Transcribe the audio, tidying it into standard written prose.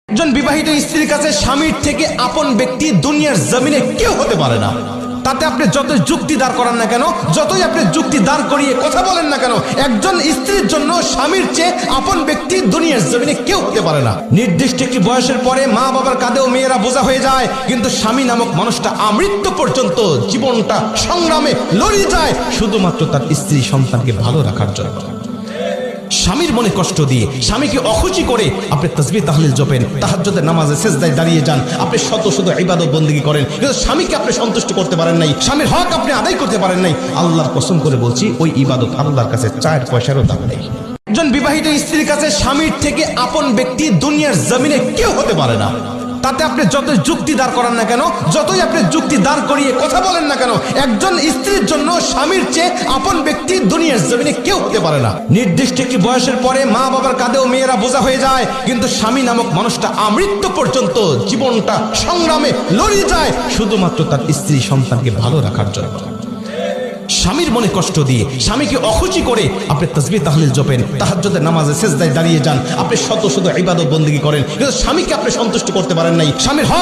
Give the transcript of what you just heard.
একজন বিবাহিত স্ত্রীর কাছে স্বামীর থেকে আপন ব্যক্তি দুনিয়ার জমিনে কেউ হতে পারে না। তাতে আপনি যতই যুক্তি দাঁড় করান না কেন, যতই আপনি যুক্তি দাঁড় করিয়ে কথা বলেন না কেন, একজন স্ত্রীর জন্য স্বামীর চেয়ে আপন ব্যক্তি দুনিয়ার জমিনে কেউ হতে পারে না। নির্দিষ্ট একটি বয়সের পরে মা বাবার কাঁধেও মেয়েরা বোঝা হয়ে যায়, কিন্তু স্বামী নামক মানুষটা আমৃত্যু পর্যন্ত জীবনটা সংগ্রামে লড়িয়ে যায় শুধুমাত্র তার স্ত্রী সন্তানকে ভালো রাখার জন্য। স্বামীর মনে কষ্ট দিয়ে, স্বামীকে অখুশি করে আপনি তাসবিহ তাহলিল জপেন, তাহাজ্জুদের নামাজে সেজদায় দাঁড়িয়ে যান, আপনি শত শত ইবাদত বন্দেগী করেন, কিন্তু স্বামীকে আপনি সন্তুষ্ট করতে পারেন নাই, স্বামীর হক আপনি আদায় করতে পারেন নাই। আল্লাহর কসম করে বলছি, ওই ইবাদত আল্লাহর কাছে 4 পয়সারও দাম নেই। একজন বিবাহিত স্ত্রীর কাছে স্বামীর থেকে আপন ব্যক্তি দুনিয়ার জমিনে কেউ হতে পারে না। তাতে আপনি যতই যুক্তি দাঁড় করান না কেন, যতই আপনি যুক্তি দাঁড় করিয়ে কথা বলেন না কেন, একজন স্ত্রীর জন্য স্বামীর চেয়ে আপন ব্যক্তি দুনিয়ার জমিনে কেউ হতে পারে না। নির্দিষ্ট একটি বয়সের পরে মা বাবার কাঁধেও মেয়েরা বোঝা হয়ে যায়, কিন্তু স্বামী নামক মানুষটা আমৃত্যু পর্যন্ত জীবনটা সংগ্রামে লড়িয়ে যায় শুধুমাত্র তার স্ত্রী সন্তানকে ভালো রাখার জন্য। স্বামীর মনে কষ্ট দিয়ে, স্বামীকে অখুশি করে আপনি তাসবিহ তাহলিল জপেন, তাহাজ্জুদের নামাজে সেজদায় দাঁড়িয়ে যান, আপনি শত শত ইবাদত বন্দেগী করেন, কিন্তু স্বামীকে আপনি সন্তুষ্ট করতে পারেন নাই, স্বামীর হক